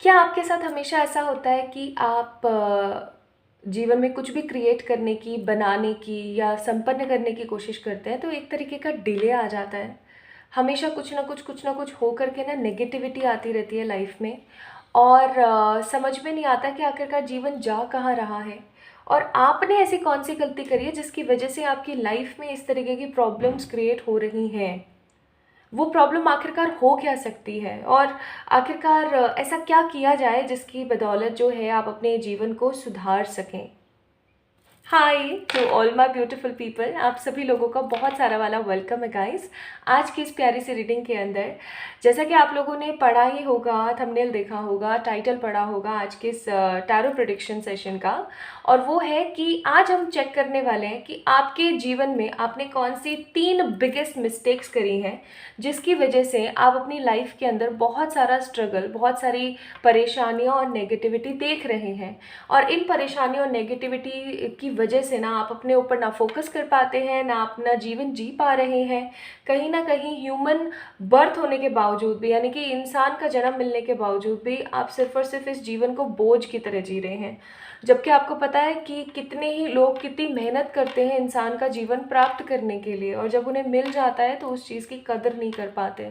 क्या आपके साथ हमेशा ऐसा होता है कि आप जीवन में कुछ भी क्रिएट करने की, बनाने की या संपन्न करने की कोशिश करते हैं तो एक तरीके का डिले आ जाता है। हमेशा कुछ ना कुछ हो कर के ना नेगेटिविटी आती रहती है लाइफ में और समझ में नहीं आता कि आखिरकार जीवन जा कहाँ रहा है। और आपने ऐसी कौन सी गलती करी है जिसकी वजह से आपकी लाइफ में इस तरीके की प्रॉब्लम्स क्रिएट हो रही हैं? वो प्रॉब्लम आखिरकार हो क्या सकती है और आखिरकार ऐसा क्या किया जाए जिसकी बदौलत जो है आप अपने जीवन को सुधार सकें? Hi to all my beautiful people, आप सभी लोगों का बहुत सारा वाला वेलकम है गाइस। आज की इस प्यारी सी रीडिंग के अंदर जैसा कि आप लोगों ने पढ़ा ही होगा, थंबनेल देखा होगा, टाइटल पढ़ा होगा आज के इस टैरो प्रेडिक्शन सेशन का, और वो है कि आज हम चेक करने वाले हैं कि आपके जीवन में आपने कौन सी 3 बिगेस्ट मिस्टेक्स करी हैं जिसकी वजह से आप अपनी लाइफ के अंदर बहुत सारा स्ट्रगल, बहुत सारी परेशानियां और नेगेटिविटी देख रहे हैं। और इन परेशानियों और नेगेटिविटी की वजह से ना आप अपने ऊपर ना फोकस कर पाते हैं, ना अपना जीवन जी पा रहे हैं। कहीं ना कहीं ह्यूमन बर्थ होने के बावजूद भी, यानी कि इंसान का जन्म मिलने के बावजूद भी आप सिर्फ और सिर्फ इस जीवन को बोझ की तरह जी रहे हैं। जबकि आपको पता है कि कितने ही लोग कितनी मेहनत करते हैं इंसान का जीवन प्राप्त करने के लिए, और जब उन्हें मिल जाता है तो उस चीज़ की कदर नहीं कर पाते।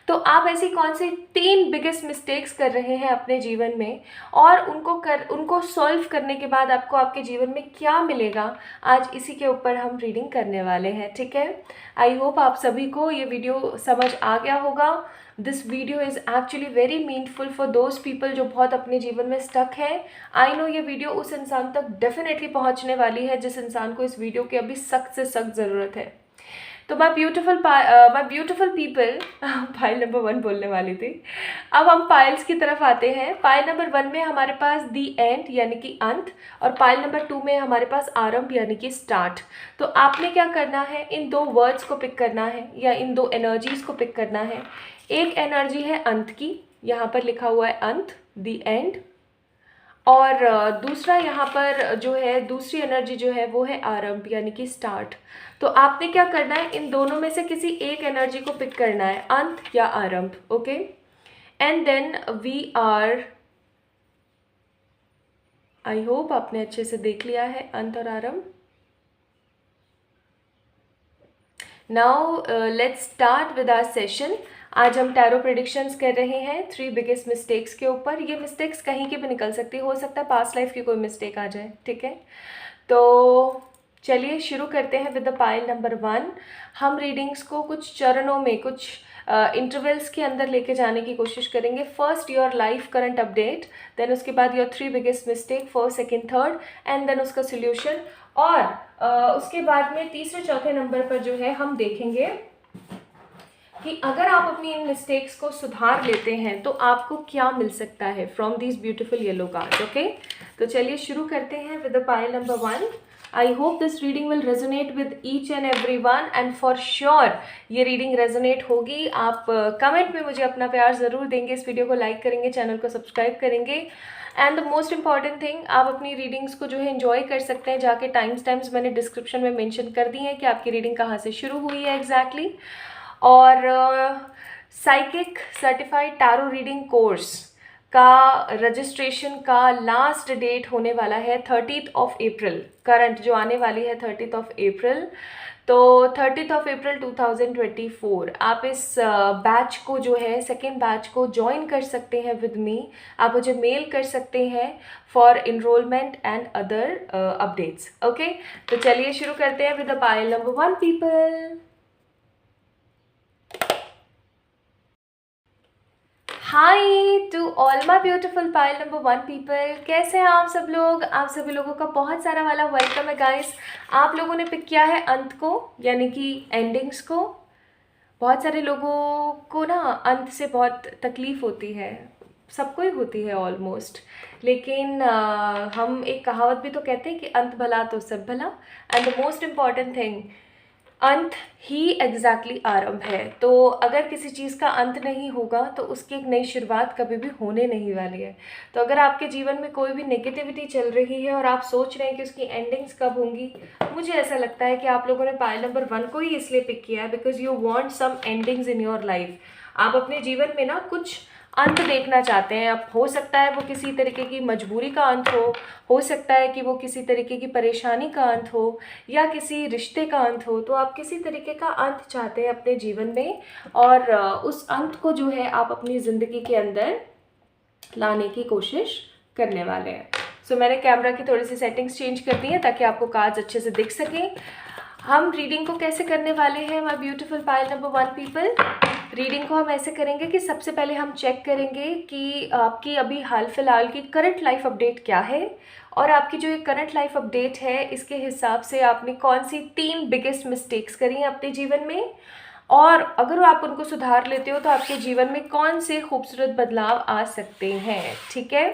तो आप ऐसी कौन सी 3 बिगेस्ट मिस्टेक्स कर रहे हैं अपने जीवन में, और उनको सॉल्व करने के बाद आपको आपके जीवन में क्या मिलेगा, आज इसी के ऊपर हम रीडिंग करने वाले हैं। ठीक है, आई होप आप सभी को ये वीडियो समझ आ गया होगा। This video is actually very meaningful for those people जो बहुत अपने जीवन में स्टक है। आई नो ये वीडियो उस इंसान तक डेफिनेटली पहुंचने वाली है जिस इंसान को इस वीडियो की अभी सख्त से सख्त ज़रूरत है। तो my beautiful people, pile number 1 बोलने वाली थी। अब हम पाइल्स की तरफ आते हैं। पाइल नंबर 1 में हमारे पास दी एंड यानी कि अंत, और पाइल नंबर 2 में हमारे पास आरंभ यानी कि स्टार्ट। तो आपने क्या करना है, इन 2 वर्ड्स को पिक करना है या इन 2 एनर्जीज को पिक करना है। एक एनर्जी है अंत की, यहाँ पर लिखा हुआ है अंत, दी एंड, और दूसरा यहाँ पर जो है, दूसरी एनर्जी जो है वो है आरंभ यानी कि स्टार्ट। तो आपने क्या करना है, इन दोनों में से किसी एक एनर्जी को पिक करना है, अंत या आरंभ। Okay, and then we are, I hope आपने अच्छे से देख लिया है अंत और आरंभ। Now let's start with our session. आज हम टैरो प्रेडिक्शंस कर रहे हैं 3 बिगेस्ट मिस्टेक्स के ऊपर। ये मिस्टेक्स कहीं की भी निकल सकती, हो सकता है पास्ट लाइफ की कोई मिस्टेक आ जाए। ठीक है, तो चलिए शुरू करते हैं विद द पाइल नंबर 1। हम रीडिंग्स को कुछ चरणों में, कुछ इंटरवल्स के अंदर लेके जाने की कोशिश करेंगे। First your life current update, then उसके बाद your 3 biggest mistake, first second third, and then उसका सोल्यूशन। और उसके बाद में तीसरे चौथे नंबर पर जो है हम देखेंगे कि अगर आप अपनी इन मिस्टेक्स को सुधार लेते हैं तो आपको क्या मिल सकता है from this beautiful yellow card. Okay, तो चलिए शुरू करते हैं with the pile number 1। I hope this reading will resonate with each and every one, and for sure ये रीडिंग रेजोनेट होगी। आप कमेंट में मुझे अपना प्यार ज़रूर देंगे, इस वीडियो को लाइक करेंगे, चैनल को सब्सक्राइब करेंगे, and the most important thing, आप अपनी रीडिंग्स को जो है एंजॉय कर सकते हैं जाके। टाइम्स मैंने डिस्क्रिप्शन में मेंशन कर दी है कि आपकी रीडिंग कहाँ से शुरू हुई है एग्जैक्टली। और psychic certified tarot reading course का रजिस्ट्रेशन का लास्ट डेट होने वाला है 30th ऑफ अप्रैल, करंट जो आने वाली है 30th ऑफ अप्रैल। तो 30th ऑफ अप्रैल 2024 आप इस बैच को जो है, सेकेंड बैच को ज्वाइन कर सकते हैं विद मी। आप मुझे मेल कर सकते हैं for enrolment and other updates. Okay, तो चलिए शुरू करते हैं with the pile number 1 people. Hi to all my beautiful pile number 1 people, कैसे हैं आप सब लोग? आप सभी लोगों का बहुत सारा वाला वेलकम है गाइस। आप लोगों ने पिक किया है अंत को, यानी कि एंडिंग्स को। बहुत सारे लोगों को ना अंत से बहुत तकलीफ़ होती है, सबको ही होती है ऑलमोस्ट, लेकिन हम एक कहावत भी तो कहते हैं कि अंत भला तो सब भला, and the most important thing, अंत ही एग्जैक्टली आरंभ है। तो अगर किसी चीज़ का अंत नहीं होगा तो उसकी एक नई शुरुआत कभी भी होने नहीं वाली है। तो अगर आपके जीवन में कोई भी नेगेटिविटी चल रही है और आप सोच रहे हैं कि उसकी एंडिंग्स कब होंगी, मुझे ऐसा लगता है कि आप लोगों ने पाइल नंबर 1 को ही इसलिए पिक किया है because you want some endings in your life. आप अपने जीवन में ना कुछ अंत देखना चाहते हैं। अब हो सकता है वो किसी तरीके की मजबूरी का अंत हो सकता है कि वो किसी तरीके की परेशानी का अंत हो, या किसी रिश्ते का अंत हो। तो आप किसी तरीके का अंत चाहते हैं अपने जीवन में, और उस अंत को जो है आप अपनी ज़िंदगी के अंदर लाने की कोशिश करने वाले हैं। सो मैंने कैमरा की थोड़ी सी सेटिंग्स चेंज कर दी हैं ताकि आपको कार्ड्स अच्छे से दिख सकें। हम रीडिंग को कैसे करने वाले हैं my beautiful pile number 1 people. Reading को हम ऐसे करेंगे कि सबसे पहले हम चेक करेंगे कि आपकी अभी हाल फिलहाल की करंट लाइफ अपडेट क्या है, और आपकी जो ये करंट लाइफ अपडेट है इसके हिसाब से आपने कौन सी 3 बिगेस्ट मिस्टेक्स करी हैं अपने जीवन में, और अगर आप उनको सुधार लेते हो तो आपके जीवन में कौन से खूबसूरत बदलाव आ सकते हैं। ठीक है।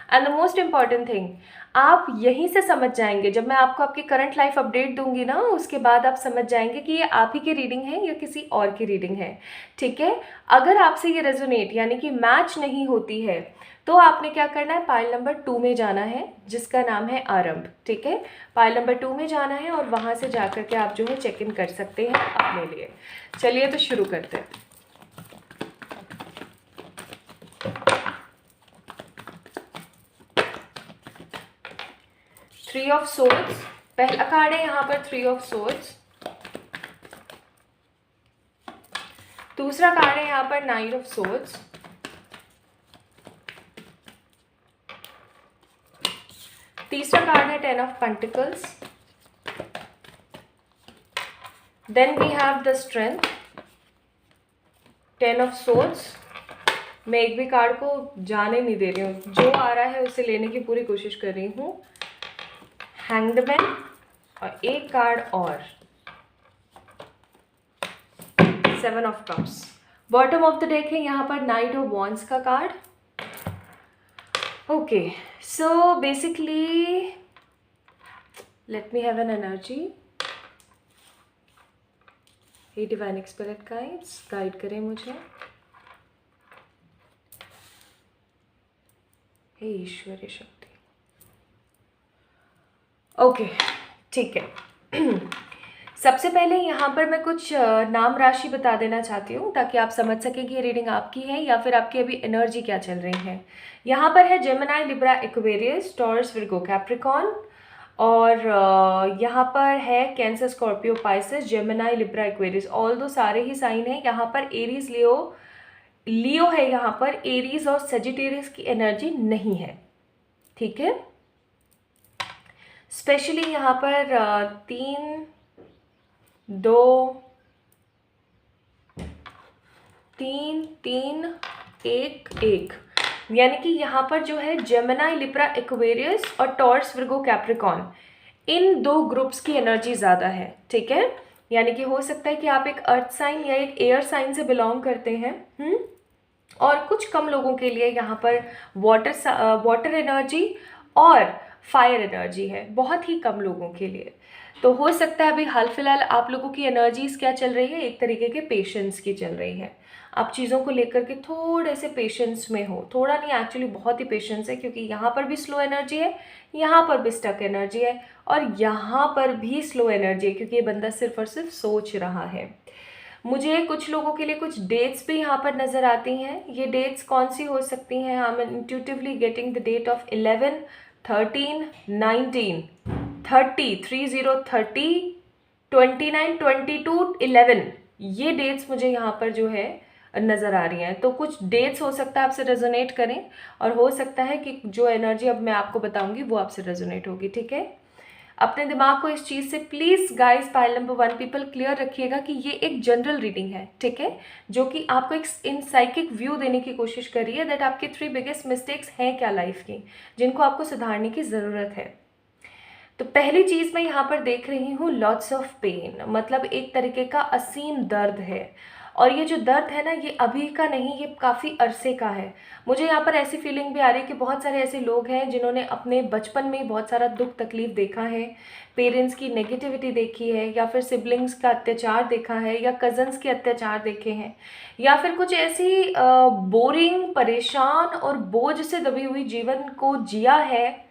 And the most important thing, आप यहीं से समझ जाएंगे, जब मैं आपको आपकी करंट लाइफ अपडेट दूंगी ना, उसके बाद आप समझ जाएंगे कि ये आप ही की रीडिंग है या किसी और की रीडिंग है। ठीक है। अगर आपसे ये रेजोनेट यानी कि मैच नहीं होती है तो आपने क्या करना है, पाइल नंबर 2 में जाना है जिसका नाम है आरंभ। ठीक है। पाइल नंबर 2 में जाना है और वहाँ से जा कर के आप जो है चेक इन कर सकते हैं अपने लिए। चलिए तो शुरू करते हैं। 3 ऑफ सोर्ड्स पहला कार्ड है यहाँ पर, 3 ऑफ सोर्ड्स। दूसरा कार्ड है यहाँ पर 9 ऑफ सोर्ड्स। तीसरा कार्ड है 10 of pentacles. Then we have the strength, 10 of swords. मैं एक भी कार्ड को जाने नहीं दे रही हूँ, जो आ रहा है उसे लेने की पूरी कोशिश कर रही हूँ। हैंग्ड मैन और एक कार्ड और 7 of cups. Bottom of the deck है यहाँ पर नाइट ऑफ वॉन्ड्स का card. Okay, so basically let me have an energy. हे डिवाइन स्पिरिट गाइड्स, गाइड करें मुझे। हे ईश्वरीय शक्ति। ओके, ठीक है। सबसे पहले यहाँ पर मैं कुछ नाम राशि बता देना चाहती हूँ ताकि आप समझ सकें कि ये रीडिंग आपकी है या फिर आपकी अभी एनर्जी क्या चल रही है। यहाँ पर है Gemini, Libra, Aquarius, taurus, Virgo, Capricorn, और यहाँ पर है cancer, Scorpio, Pisces, Gemini, Libra, Aquarius. All दो सारे ही साइन हैं। यहाँ पर एरीज, लियो है यहाँ पर। एरीज और सेजिटेरियस की एनर्जी नहीं है। ठीक है। स्पेशली यहाँ पर 3, 2, 3, 3, 1, 1, यानी कि यहाँ पर जो है जेमिनी, लिब्रा, एक्वेरियस और टॉरस, विर्गो, कैप्रिकॉन, इन 2 ग्रुप्स की एनर्जी ज़्यादा है। ठीक है। यानी कि हो सकता है कि आप एक अर्थ साइन या एक एयर साइन से बिलोंग करते हैं। और कुछ कम लोगों के लिए यहाँ पर वाटर एनर्जी और फायर एनर्जी है, बहुत ही कम लोगों के लिए। तो हो सकता है अभी हाल फिलहाल आप लोगों की एनर्जीज क्या चल रही है, एक तरीके के पेशेंस की चल रही है। आप चीज़ों को लेकर के थोड़े से पेशेंस में हो, थोड़ा नहीं एक्चुअली बहुत ही पेशेंस है, क्योंकि यहाँ पर भी स्लो एनर्जी है, यहाँ पर भी स्टक एनर्जी है, और यहाँ पर भी स्लो एनर्जी है क्योंकि ये बंदा सिर्फ और सिर्फ सोच रहा है। मुझे कुछ लोगों के लिए कुछ डेट्स भी यहाँ पर नज़र आती हैं। ये डेट्स कौन सी हो सकती हैं? I am intuitively getting the date of 11, 13, 19, 30, 30, 30, 29, 22, 11, ये डेट्स मुझे यहाँ पर जो है नज़र आ रही हैं। तो कुछ डेट्स हो सकता है आपसे रेजोनेट करें, और हो सकता है कि जो एनर्जी अब मैं आपको बताऊंगी वो आपसे रेजोनेट होगी। ठीक है। अपने दिमाग को इस चीज़ से please guys, pile number 1 people, clear रखिएगा कि ये एक जनरल रीडिंग है। ठीक है। जो कि आपको एक इन साइकिक व्यू देने की कोशिश कर रही है दैट आपके 3 बिगेस्ट मिस्टेक्स हैं क्या लाइफ की, जिनको आपको सुधारने की ज़रूरत है। तो पहली चीज़ मैं यहाँ पर देख रही हूँ लॉट्स ऑफ पेन, मतलब एक तरीके का असीम दर्द है। और ये जो दर्द है ना, ये अभी का नहीं, ये काफ़ी अरसे का है। मुझे यहाँ पर ऐसी फीलिंग भी आ रही है कि बहुत सारे ऐसे लोग हैं जिन्होंने अपने बचपन में बहुत सारा दुख तकलीफ देखा है, पेरेंट्स की नेगेटिविटी देखी है, या फिर सिबलिंग्स का अत्याचार देखा है, या कज़न्स के अत्याचार देखे हैं, या फिर कुछ ऐसी बोरिंग, परेशान और बोझ से दबी हुई जीवन को जिया है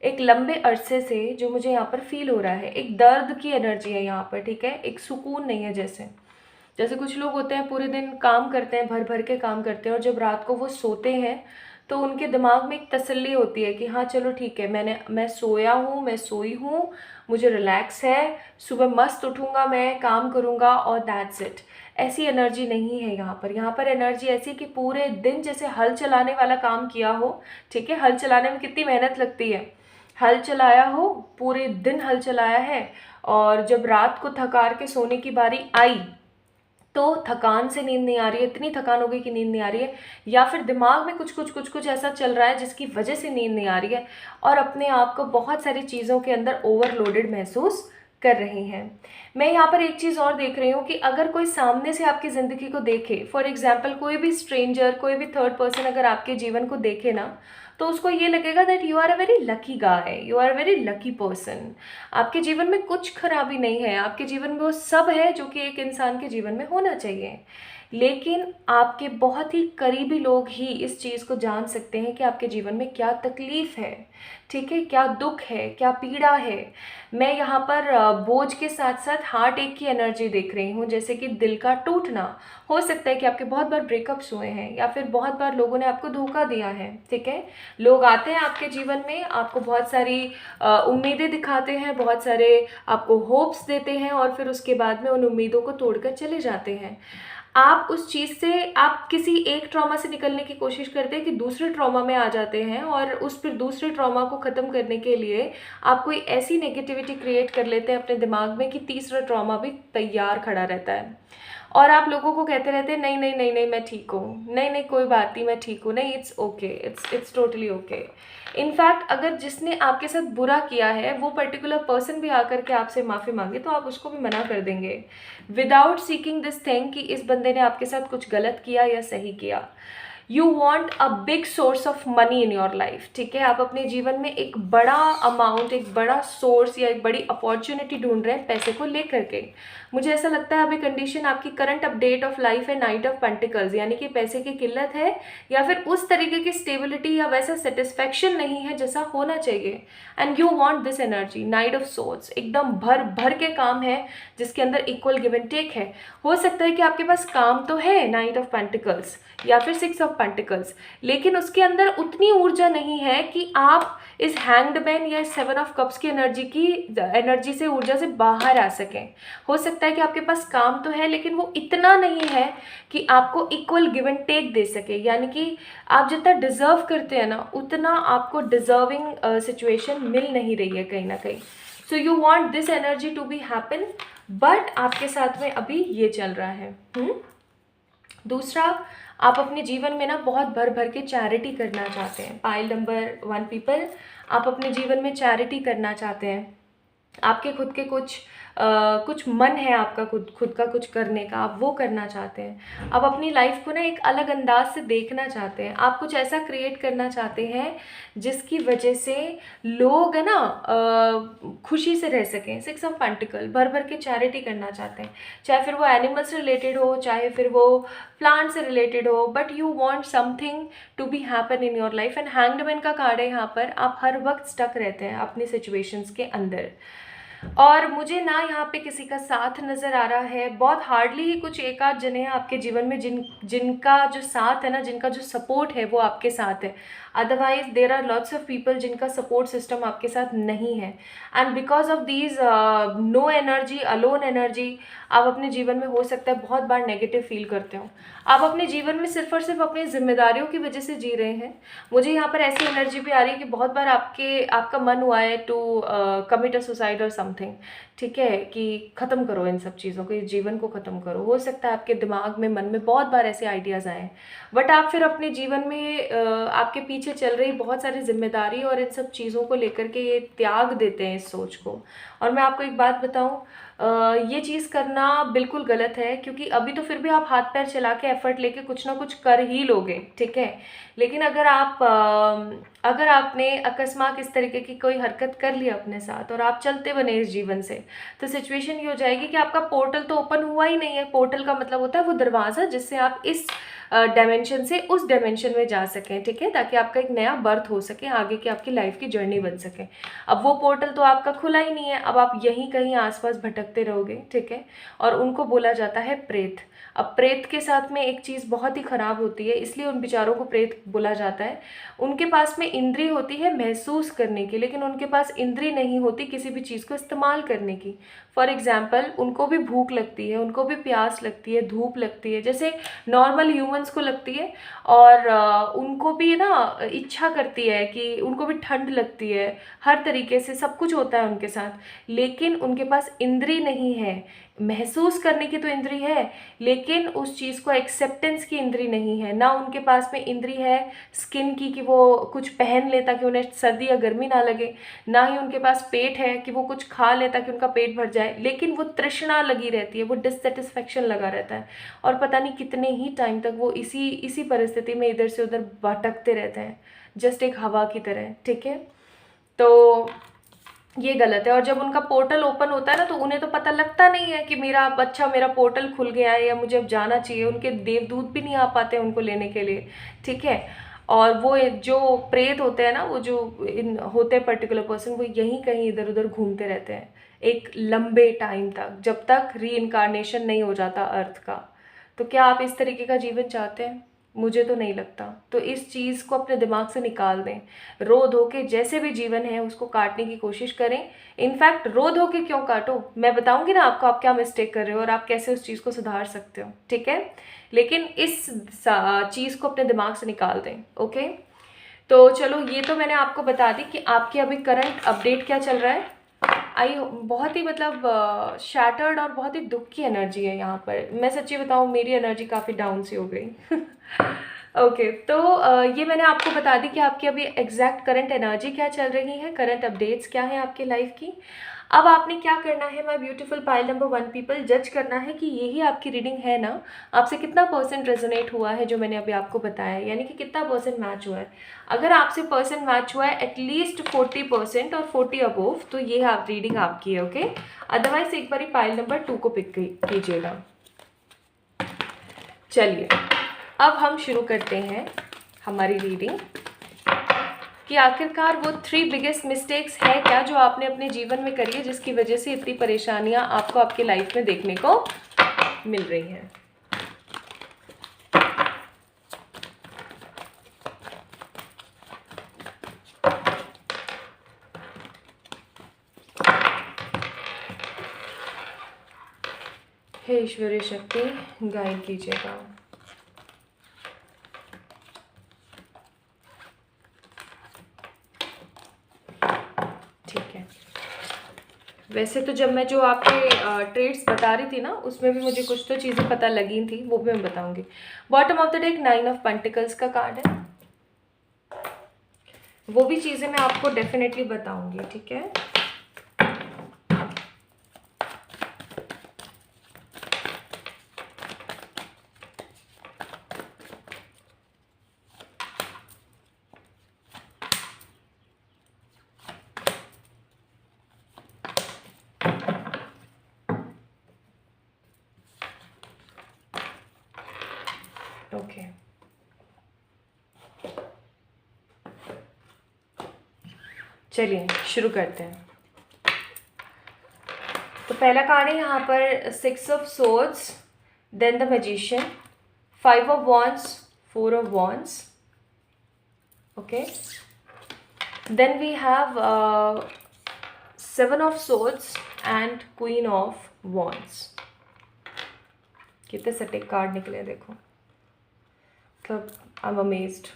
एक लंबे अरसे से, जो मुझे यहाँ पर फील हो रहा है। एक दर्द की एनर्जी है यहाँ पर। ठीक है। एक सुकून नहीं है जैसे। जैसे कुछ लोग होते हैं पूरे दिन काम करते हैं, भर भर के काम करते हैं, और जब रात को वो सोते हैं तो उनके दिमाग में एक तसल्ली होती है कि हाँ चलो ठीक है, मैं सोया हूँ, मैं सोई हूँ, मुझे रिलैक्स है, सुबह मस्त उठूँगा, मैं काम करूँगा और दैट्स इट। ऐसी एनर्जी नहीं है यहाँ पर। यहाँ पर एनर्जी ऐसी कि पूरे दिन जैसे हल चलाने वाला काम किया हो, ठीक है, हल चलाने में कितनी मेहनत लगती है, हल चलाया हो, पूरे दिन हल चलाया है, और जब रात को थकार के सोने की बारी आई तो थकान से नींद नहीं आ रही है, इतनी थकान हो गई कि नींद नहीं आ रही है, या फिर दिमाग में कुछ कुछ ऐसा चल रहा है जिसकी वजह से नींद नहीं आ रही है, और अपने आप को बहुत सारी चीज़ों के अंदर ओवरलोडेड महसूस कर रही हैं। मैं यहाँ पर एक चीज़ और देख रही हूँ कि अगर कोई सामने से आपकी ज़िंदगी को देखे, फॉर एग्जाम्पल कोई भी स्ट्रेंजर, कोई भी थर्ड पर्सन अगर आपके जीवन को देखे ना, तो उसको ये लगेगा that you are a very lucky guy, you are a very lucky person. आपके जीवन में कुछ खराबी नहीं है, आपके जीवन में वो सब है जो कि एक इंसान के जीवन में होना चाहिए। लेकिन आपके बहुत ही करीबी लोग ही इस चीज़ को जान सकते हैं कि आपके जीवन में क्या तकलीफ़ है, ठीक है, क्या दुख है, क्या पीड़ा है। मैं यहाँ पर बोझ के साथ साथ हार्ट एक की एनर्जी देख रही हूँ, जैसे कि दिल का टूटना। हो सकता है कि आपके बहुत बार ब्रेकअप्स हुए हैं, या फिर बहुत बार लोगों ने आपको धोखा दिया है, ठीक है। लोग आते हैं आपके जीवन में, आपको बहुत सारी उम्मीदें दिखाते हैं, बहुत सारे आपको होप्स देते हैं, और फिर उसके बाद में उन उम्मीदों को तोड़कर चले जाते हैं। आप उस चीज़ से, आप किसी एक ट्रॉमा से निकलने की कोशिश करते हैं कि दूसरे ट्रॉमा में आ जाते हैं, और उस फिर दूसरे ट्रॉमा को ख़त्म करने के लिए आप कोई ऐसी नेगेटिविटी क्रिएट कर लेते हैं अपने दिमाग में कि तीसरा ट्रॉमा भी तैयार खड़ा रहता है। और आप लोगों को कहते रहते हैं नहीं नहीं नहीं नहीं मैं ठीक हूँ, नहीं नहीं कोई बात नहीं मैं ठीक हूँ, नहीं it's okay, it's totally okay. In fact अगर जिसने आपके साथ बुरा किया है वो पर्टिकुलर पर्सन भी आकर के आपसे माफ़ी मांगे तो आप उसको भी मना कर देंगे, विदाउट सीकिंग दिस थिंग कि इस बंदे ने आपके साथ कुछ गलत किया या सही किया। You want a big source of money in your life, ठीक है। आप अपने जीवन में एक बड़ा अमाउंट, एक बड़ा सोर्स या एक बड़ी अपॉर्चुनिटी ढूंढ रहे हैं पैसे को लेकर के। मुझे ऐसा लगता है अभी कंडीशन आपकी करंट अपडेट ऑफ लाइफ है नाइट ऑफ पेंटिकल्स, यानी कि पैसे की किल्लत है, या फिर उस तरीके की स्टेबिलिटी या वैसा सेटिस्फैक्शन नहीं है जैसा होना चाहिए। And you want this energy, night of source, एकदम भर भर के काम है जिसके अंदर इक्वल गिव एंड टेक है। हो सकता है कि आपके पास काम तो है नाइट ऑफ पेंटिकल्स या फिर सिक्स ऑफ पेंटिकल्स, लेकिन उसके अंदर उतनी ऊर्जा नहीं है कि आप इस हैंग्ड मैन या सेवन ऑफ कप्स की एनर्जी से, ऊर्जा से बाहर आ सकें। हो सकता है कि आपके पास काम तो है लेकिन वो इतना नहीं है कि आपको इक्वल गिव एंड टेक दे सके, यानी कि आप जितना डिजर्व करते हैं ना उतना आपको डिजर्विंग सिचुएशन मिल नहीं रही है कहीं ना कहीं। So you want this energy to be happen, but आपके साथ में अभी ये चल रहा है। दूसरा, आप अपने जीवन में ना बहुत भर भर के चैरिटी करना चाहते हैं। पाइल नंबर 1 पीपल, आप अपने जीवन में चैरिटी करना चाहते हैं। आपके खुद के कुछ मन है आपका खुद का कुछ करने का, आप वो करना चाहते हैं। आप अपनी लाइफ को ना एक अलग अंदाज से देखना चाहते हैं। आप कुछ ऐसा क्रिएट करना चाहते हैं जिसकी वजह से लोग है ना खुशी से रह सकें। सिक्स ऑफ पेंटिकल, भर भर के चैरिटी करना चाहते हैं, चाहे फिर वो एनिमल से रिलेटेड हो, चाहे फिर वो प्लांट से रिलेटेड हो, but you want something to be happen in your life. And hanged man का कार्ड है यहाँ पर, आप हर वक्त स्टक रहते हैं अपनी सिचुएशंस के अंदर। और मुझे ना यहाँ पे किसी का साथ नज़र आ रहा है, बहुत हार्डली ही कुछ एक आध जने हैं आपके जीवन में जिनका जो साथ है ना, जिनका जो सपोर्ट है वो आपके साथ है। Otherwise there are lots of people जिनका सपोर्ट सिस्टम आपके साथ नहीं है। And because of these no energy, alone energy, आप अपने जीवन में हो सकता है बहुत बार नेगेटिव फील करते हो। आप अपने जीवन में सिर्फ और सिर्फ अपनी जिम्मेदारियों की वजह से जी रहे हैं। मुझे यहाँ पर ऐसी एनर्जी भी आ रही है कि बहुत बार आपका मन हुआ है टू कमिट अ सुसाइड और समथिंग, ठीक है, कि ख़त्म करो इन सब चीज़ों को, इस जीवन को ख़त्म करो। हो सकता है आपके दिमाग में, मन में बहुत बार ऐसे आइडियाज़ आए, बट आप फिर अपने जीवन में आपके पीछे चल रही बहुत सारी जिम्मेदारी और इन सब चीज़ों को लेकर के ये त्याग देते हैं इस सोच को। और मैं आपको एक बात बताऊँ, ये चीज़ करना बिल्कुल गलत है, क्योंकि अभी तो फिर भी आप हाथ पैर चला के एफर्ट लेके कुछ ना कुछ कर ही लोगे, ठीक है। लेकिन अगर आपने अकस्मात इस तरीके की कोई हरकत कर ली अपने साथ और आप चलते बने इस जीवन से, तो सिचुएशन ये हो जाएगी कि आपका पोर्टल तो ओपन हुआ ही नहीं है। पोर्टल का मतलब होता है वो दरवाज़ा जिससे आप इस डायमेंशन से उस डायमेंशन में जा सकें, ठीक है, ताकि आपका एक नया बर्थ हो सके, आगे की आपकी लाइफ की जर्नी बन सके। अब वो पोर्टल तो आपका खुला ही नहीं है, अब आप यहीं कहीं आसपास भटकते रहोगे, ठीक है। और उनको बोला जाता है प्रेत। अब प्रेत के साथ में एक चीज़ बहुत ही ख़राब होती है, इसलिए उन बेचारों को प्रेत बोला जाता है। उनके पास में इंद्री होती है महसूस करने की, लेकिन उनके पास इंद्री नहीं होती किसी भी चीज़ को इस्तेमाल करने की। फॉर एग्ज़ाम्पल, उनको भी भूख लगती है, उनको भी प्यास लगती है, धूप लगती है, जैसे नॉर्मल ह्यूमंस को लगती है। और उनको भी ना इच्छा करती है कि उनको भी ठंड लगती है, हर तरीके से सब कुछ होता है उनके साथ, लेकिन उनके पास इंद्री नहीं है। महसूस करने की तो इंद्री है, लेकिन उस चीज़ को एक्सेप्टेंस की इंद्री नहीं है। ना उनके पास में इंद्री है स्किन की कि वो कुछ पहन ले ताकि उन्हें सर्दी या गर्मी ना लगे, ना ही उनके पास पेट है कि वो कुछ खा ले ताकि उनका पेट भर जाए, लेकिन वो तृष्णा लगी रहती है, वो डिससेटिस्फेक्शन लगा रहता है, और पता नहीं कितने ही टाइम तक वो इसी इसी परिस्थिति में इधर से उधर भटकते रहते हैं, जस्ट एक हवा की तरह। ठीक है, तो ये गलत है। और जब उनका पोर्टल ओपन होता है ना, तो उन्हें तो पता लगता नहीं है कि मेरा अब अच्छा मेरा पोर्टल खुल गया है या मुझे अब जाना चाहिए। उनके देवदूत भी नहीं आ पाते उनको लेने के लिए। ठीक है, और वो जो प्रेत होते हैं ना, वो जो इन होते हैं पर्टिकुलर पर्सन, वो यहीं कहीं इधर उधर घूमते रहते हैं एक लंबे टाइम तक, जब तक री इनकारनेशन नहीं हो जाता अर्थ का। तो क्या आप इस तरीके का जीवन चाहते हैं? मुझे तो नहीं लगता। तो इस चीज़ को अपने दिमाग से निकाल दें। रो धो के जैसे भी जीवन है उसको काटने की कोशिश करें। इनफैक्ट रो धो के क्यों काटो, मैं बताऊंगी ना आपको आप क्या मिस्टेक कर रहे हो और आप कैसे उस चीज़ को सुधार सकते हो। ठीक है, लेकिन इस चीज़ को अपने दिमाग से निकाल दें। ओके, तो चलो, ये तो मैंने आपको बता दी कि आपकी अभी करंट अपडेट क्या चल रहा है। आई बहुत ही मतलब शैटर्ड और बहुत ही दुख की एनर्जी है यहाँ पर। मैं सच्ची बताऊँ, मेरी एनर्जी काफ़ी डाउन सी हो गई। ओके, तो ये मैंने आपको बता दी कि आपकी अभी एग्जैक्ट करंट एनर्जी क्या चल रही है, करंट अपडेट्स क्या है आपकी लाइफ की। अब आपने क्या करना है, my beautiful pile number 1 people, जज करना है कि यही आपकी रीडिंग है ना, आपसे कितना परसेंट रेजोनेट हुआ है जो मैंने अभी आपको बताया है, यानी कि कितना परसेंट मैच हुआ है। अगर आपसे परसेंट मैच हुआ है एटलीस्ट 40% और 40 अबोव, तो ये आप रीडिंग आपकी है। ओके, अदरवाइज एक बार पाइल नंबर 2 को पिक कीजिएगा। चलिए, अब हम शुरू करते हैं हमारी रीडिंग कि आखिरकार वो 3 बिगेस्ट मिस्टेक्स है क्या जो आपने अपने जीवन में करी है, जिसकी वजह से इतनी परेशानियां आपको आपकी लाइफ में देखने को मिल रही हैं। हे ईश्वरीय शक्ति, गाइड कीजिएगा। ठीक है, वैसे तो जब मैं जो आपके ट्रेड्स बता रही थी ना, उसमें भी मुझे कुछ तो चीज़ें पता लगी थी, वो भी मैं बताऊंगी। Bottom of the deck 9 of pentacles का कार्ड है, वो भी चीज़ें मैं आपको डेफिनेटली बताऊंगी। ठीक है, ओके, चलिए शुरू करते हैं। तो पहला कार्ड है यहाँ पर 6 of swords, then the magician, 5 of wands, 4 of wands. Okay, then we have 7 of swords and queen of wands. कितने सटीक कार्ड निकले देखो, मतलब आई एम अमेज्ड।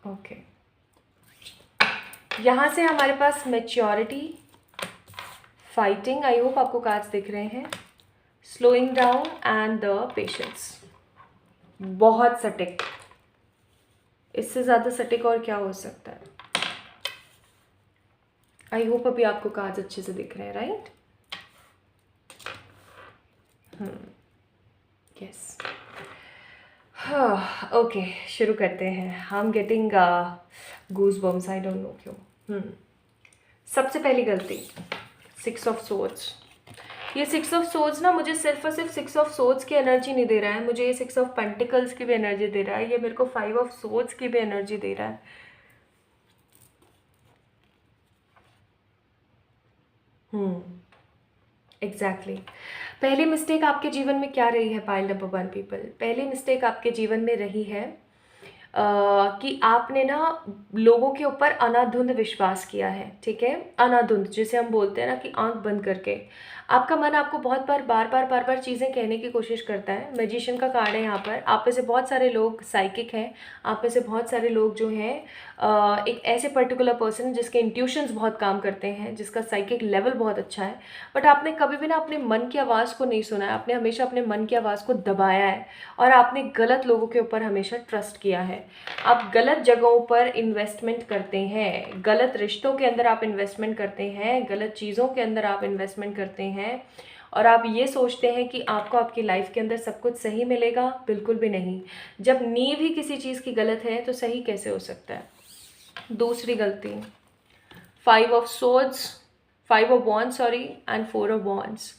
ओके, यहाँ से हमारे पास मैच्योरिटी, फाइटिंग, आई होप आपको कार्ड्स दिख रहे हैं, slowing down and the patience. बहुत सटीक, इससे ज़्यादा सटीक और क्या हो सकता है। आई होप अभी आपको कार्ड्स अच्छे से दिख रहे हैं, राइट? यस, ओके, शुरू करते हैं। I am getting goose bumps, I don't know क्यों। सबसे पहली गलती 6 ऑफ सोर्ड्स। ये 6 ऑफ सोर्ड्स ना मुझे सिर्फ और सिर्फ 6 ऑफ सोर्ड्स की एनर्जी नहीं दे रहा है, मुझे ये 6 ऑफ पेंटिकल्स की भी एनर्जी दे रहा है, ये मेरे को 5 ऑफ सोर्ड्स की भी एनर्जी दे रहा है। एग्जैक्टली पहली मिस्टेक आपके जीवन में क्या रही है पाइल नंबर वन पीपल? पहली मिस्टेक आपके जीवन में रही है कि आपने ना लोगों के ऊपर अनाधुंध विश्वास किया है। ठीक है, अनाधुंध जिसे हम बोलते हैं ना कि आंख बंद करके आपका मन आपको बहुत बार बार चीज़ें कहने की कोशिश करता है। मैजिशियन का कार्ड है यहाँ पर। आप में से बहुत सारे लोग साइकिक हैं, आप में से बहुत सारे लोग जो हैं एक ऐसे पर्टिकुलर पर्सन जिसके इंट्यूशंस बहुत काम करते हैं, जिसका साइकिक लेवल बहुत अच्छा है, बट आपने कभी भी ना अपने मन की आवाज़ को नहीं सुना है। आपने हमेशा अपने मन की आवाज़ को दबाया है और आपने गलत लोगों के ऊपर हमेशा ट्रस्ट किया है। आप गलत जगहों पर इन्वेस्टमेंट करते हैं, गलत रिश्तों के अंदर आप इन्वेस्टमेंट करते हैं, गलत चीज़ों के अंदर आप इन्वेस्टमेंट करते हैं और आप ये सोचते हैं कि आपको आपकी लाइफ के अंदर सब कुछ सही मिलेगा। बिल्कुल भी नहीं। जब नींव ही किसी चीज़ की गलत है तो सही कैसे हो सकता है? दूसरी गलती, 5 of wands sorry and 4 of wands.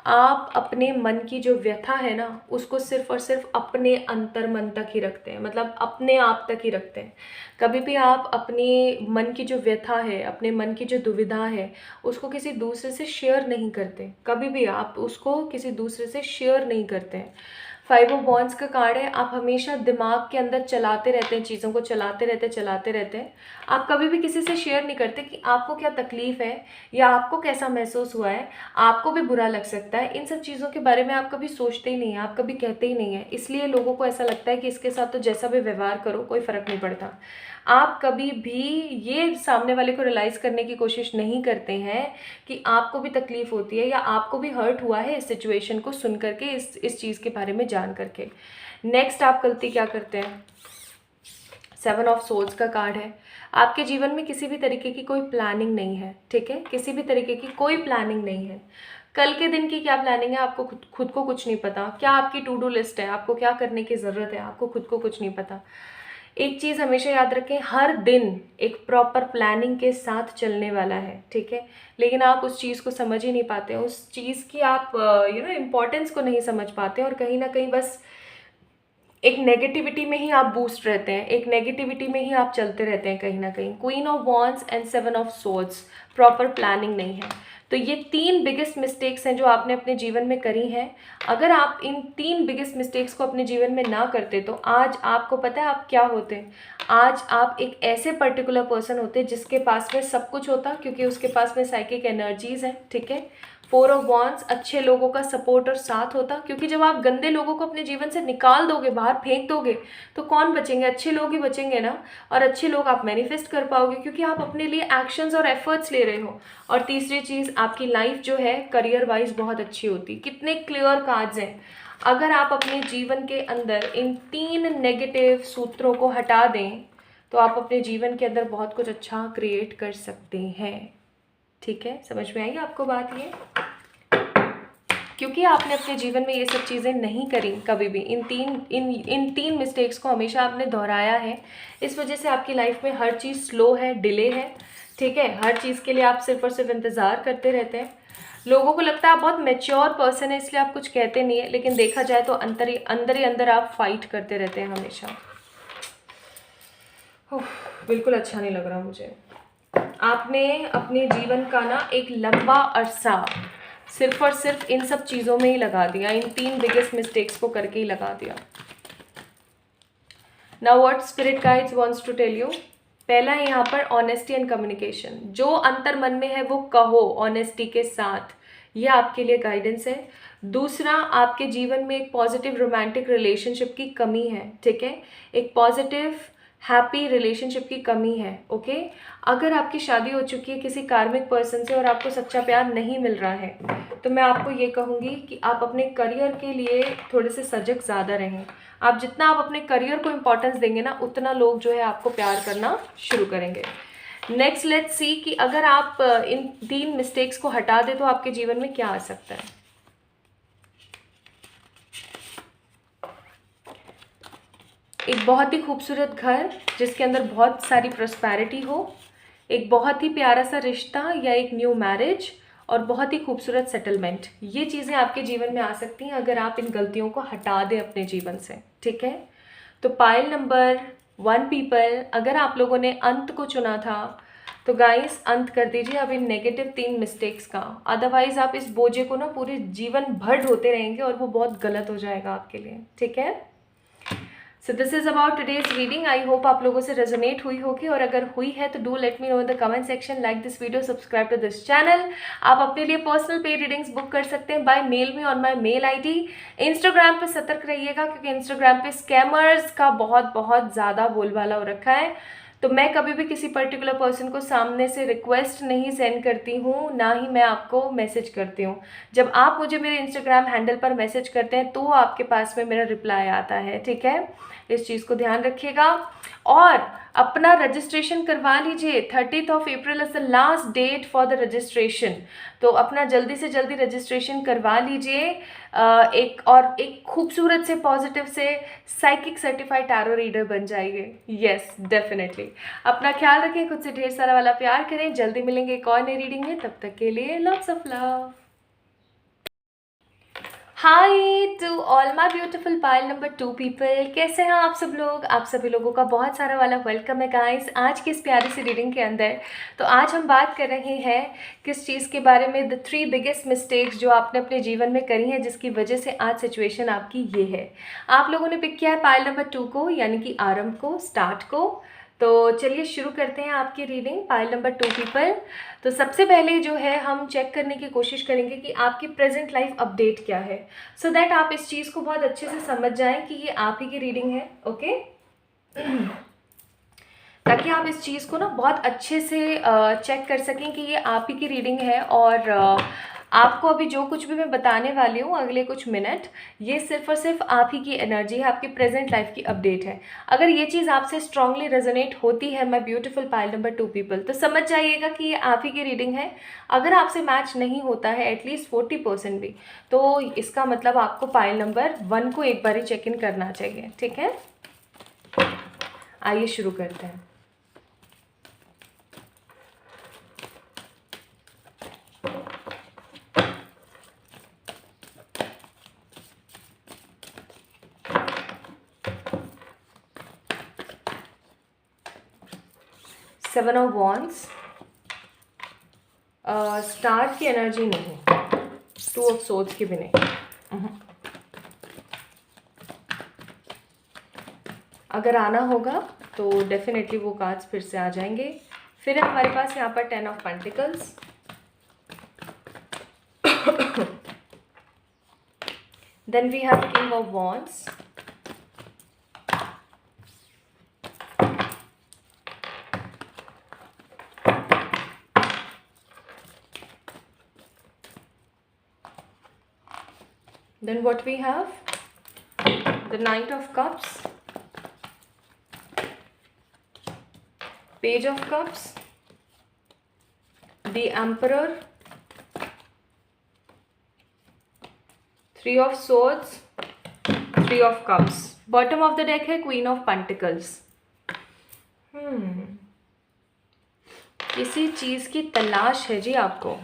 आप अपने मन की जो व्यथा है ना उसको सिर्फ और सिर्फ अपने अंतर मन तक ही रखते हैं, मतलब अपने आप तक ही रखते हैं। कभी भी आप अपने मन की जो व्यथा है, अपने मन की जो दुविधा है, उसको किसी दूसरे से शेयर नहीं करते। कभी भी आप उसको किसी दूसरे से शेयर नहीं करते हैं। 5 ऑफ वॉन्ड्स का कार्ड है। आप हमेशा दिमाग के अंदर चलाते रहते हैं, चीज़ों को चलाते रहते हैं। आप कभी भी किसी से शेयर नहीं करते कि आपको क्या तकलीफ़ है या आपको कैसा महसूस हुआ है, आपको भी बुरा लग सकता है। इन सब चीज़ों के बारे में आप कभी सोचते ही नहीं हैं, आप कभी कहते ही नहीं हैं। इसलिए लोगों को ऐसा लगता है कि इसके साथ तो जैसा भी व्यवहार करो कोई फ़र्क नहीं पड़ता। आप कभी भी ये सामने वाले को रियलाइज़ करने की कोशिश नहीं करते हैं कि आपको भी तकलीफ़ होती है या आपको भी हर्ट हुआ है इस सिचुएशन को सुन करके, इस चीज़ के बारे में जान करके। नेक्स्ट आप गलती क्या करते हैं? 7 ऑफ सोर्ड्स का कार्ड है। आपके जीवन में किसी भी तरीके की कोई प्लानिंग नहीं है। ठीक है, किसी भी तरीके की कोई प्लानिंग नहीं है। कल के दिन की क्या प्लानिंग है आपको खुद को कुछ नहीं पता। क्या आपकी टू डू लिस्ट है, आपको क्या करने की ज़रूरत है, आपको खुद को कुछ नहीं पता। एक चीज़ हमेशा याद रखें, हर दिन एक प्रॉपर प्लानिंग के साथ चलने वाला है। ठीक है, लेकिन आप उस चीज़ को समझ ही नहीं पाते, उस चीज़ की आप इम्पोर्टेंस को नहीं समझ पाते और कहीं ना कहीं बस एक नेगेटिविटी में ही आप बूस्ट रहते हैं, एक नेगेटिविटी में ही आप चलते रहते हैं कहीं ना कहीं। Queen of wands and 7 of swords, proper planning नहीं है। तो ये 3 बिगेस्ट मिस्टेक्स हैं जो आपने अपने जीवन में करी हैं। अगर आप इन 3 बिगेस्ट मिस्टेक्स को अपने जीवन में ना करते तो आज आपको पता है आप क्या होते? आज आप एक ऐसे पर्टिकुलर पर्सन होते जिसके पास में सब कुछ होता, क्योंकि उसके पास में साइकिक एनर्जीज हैं। ठीक है, 4 ऑफ वॉन्ड्स, अच्छे लोगों का सपोर्ट और साथ होता, क्योंकि जब आप गंदे लोगों को अपने जीवन से निकाल दोगे, बाहर फेंक दोगे, तो कौन बचेंगे? अच्छे लोग ही बचेंगे ना। और अच्छे लोग आप मैनिफेस्ट कर पाओगे क्योंकि आप अपने लिए एक्शंस और एफर्ट्स ले रहे हो। और तीसरी चीज़, आपकी लाइफ जो है करियर वाइज बहुत अच्छी होती। कितने क्लियर कार्ड्स हैं। अगर आप अपने जीवन के अंदर इन 3 नेगेटिव सूत्रों को हटा दें तो आप अपने जीवन के अंदर बहुत कुछ अच्छा क्रिएट कर सकते हैं। ठीक है, समझ में आई आपको बात? ये क्योंकि आपने अपने जीवन में ये सब चीज़ें नहीं करी कभी भी, इन तीन मिस्टेक्स को हमेशा आपने दोहराया है, इस वजह से आपकी लाइफ में हर चीज़ स्लो है, डिले है। ठीक है, हर चीज़ के लिए आप सिर्फ और सिर्फ इंतज़ार करते रहते हैं। लोगों को लगता है आप बहुत मैच्योर पर्सन है इसलिए आप कुछ कहते नहीं है, लेकिन देखा जाए तो अंदर ही अंदर आप फाइट करते रहते हैं हमेशा। बिल्कुल अच्छा नहीं लग रहा मुझे। आपने अपने जीवन का ना एक लंबा अरसा सिर्फ और सिर्फ इन सब चीज़ों में ही लगा दिया, इन 3 बिगेस्ट मिस्टेक्स को करके ही लगा दिया। Now what spirit guides wants to tell you. पहला है यहाँ पर ऑनेस्टी एंड कम्युनिकेशन। जो अंतर मन में है वो कहो ऑनेस्टी के साथ, ये आपके लिए गाइडेंस है। दूसरा, आपके जीवन में एक पॉजिटिव रोमांटिक रिलेशनशिप की कमी है। ठीक है, एक पॉजिटिव हैप्पी रिलेशनशिप की कमी है। ओके, अगर आपकी शादी हो चुकी है किसी कार्मिक पर्सन से और आपको सच्चा प्यार नहीं मिल रहा है तो मैं आपको ये कहूँगी कि आप अपने करियर के लिए थोड़े से सजग ज़्यादा रहें। आप जितना आप अपने करियर को इम्पोर्टेंस देंगे ना, उतना लोग जो है आपको प्यार करना शुरू करेंगे। नेक्स्ट लेट्स सी कि अगर आप इन 3 मिस्टेक्स को हटा दें तो आपके जीवन में क्या आ सकता है। एक बहुत ही खूबसूरत घर जिसके अंदर बहुत सारी प्रॉस्पेरिटी हो, एक बहुत ही प्यारा सा रिश्ता या एक न्यू मैरिज और बहुत ही खूबसूरत सेटलमेंट, ये चीज़ें आपके जीवन में आ सकती हैं अगर आप इन गलतियों को हटा दें अपने जीवन से। ठीक है, तो पाइल नंबर 1 पीपल, अगर आप लोगों ने अंत को चुना था तो गाइस अंत कर दीजिए अब इन नेगेटिव 3 मिस्टेक्स का, अदरवाइज आप इस बोझे को ना पूरे जीवन भर ढोते रहेंगे और वो बहुत गलत हो जाएगा आपके लिए, ठीक है। So this is about today's reading. I hope आप लोगों से रेजोनेट हुई होगी, और अगर हुई है तो do let me know in the comment section, like this video, subscribe to this channel. आप अपने लिए पर्सनल पेड रीडिंग्स बुक कर सकते हैं by mail me on my mail ID. Instagram पे सतर्क रहिएगा, क्योंकि इंस्टाग्राम पे स्कैमर्स का बहुत बहुत ज़्यादा बोलबाला हो रखा है। तो मैं कभी भी किसी पर्टिकुलर पर्सन को सामने से रिक्वेस्ट नहीं सेंड करती हूँ, ना ही मैं आपको मैसेज करती हूँ। जब आप मुझे मेरे इंस्टाग्राम हैंडल पर मैसेज करते हैं तो आपके पास में मेरा रिप्लाई आता है, ठीक है। इस चीज़ को ध्यान रखिएगा, और अपना रजिस्ट्रेशन करवा लीजिए। 30th of April is the last date for the registration, तो अपना जल्दी से जल्दी रजिस्ट्रेशन करवा लीजिए। एक खूबसूरत से पॉजिटिव से साइकिक सर्टिफाइड टैरो रीडर बन जाइए। Yes definitely. अपना ख्याल रखें, खुद से ढेर सारा वाला प्यार करें। जल्दी मिलेंगे एक और नई रीडिंग में, तब तक के लिए lots of love. Hi to all my beautiful pile number 2 people, कैसे हैं आप सब लोग। आप सभी लोगों का बहुत सारा वाला वेलकम है गाइस आज की इस प्यारी सी रीडिंग के अंदर। तो आज हम बात कर रहे हैं किस चीज़ के बारे में, द 3 बिगेस्ट मिस्टेक्स जो आपने अपने जीवन में करी हैं, जिसकी वजह से आज सिचुएशन आपकी ये है। आप लोगों ने पिक किया है पाइल नंबर 2 को, यानी कि आरंभ को, स्टार्ट को। तो चलिए शुरू करते हैं आपकी रीडिंग पाइल नंबर 2 पीपल। तो सबसे पहले जो है हम चेक करने की कोशिश करेंगे कि आपकी प्रेजेंट लाइफ अपडेट क्या है, सो दैट आप इस चीज़ को बहुत अच्छे से समझ जाएं कि ये आप ही की रीडिंग है, ओके। ताकि आप इस चीज़ को ना बहुत अच्छे से चेक कर सकें कि ये आप ही की रीडिंग है, और आपको अभी जो कुछ भी मैं बताने वाली हूँ अगले कुछ मिनट, ये सिर्फ और सिर्फ आप ही की एनर्जी है, आपकी प्रेजेंट लाइफ की अपडेट है। अगर ये चीज़ आपसे स्ट्रांगली रेजोनेट होती है my beautiful pile number 2 people, तो समझ जाइएगा कि ये आप ही की रीडिंग है। अगर आपसे मैच नहीं होता है एटलीस्ट 40% भी, तो इसका मतलब आपको पाइल नंबर 1 को एक बार ही चेक इन करना चाहिए, ठीक है। आइए शुरू करते हैं। सेवन ऑफ वॉन्ड्स, स्टार की एनर्जी नहीं, 2 ऑफ सोर्ड्स की भी नहीं। अगर आना होगा तो डेफिनेटली वो कार्ड्स फिर से आ जाएंगे। फिर है हमारे पास यहाँ पर 10 of pentacles, then we have king of wands, then what we have, the Knight of Cups, Page of Cups, the Emperor, 3 of Swords, 3 of Cups। Bottom of the deck है Queen of Pentacles। किसी चीज़ की तलाश है जी आपको,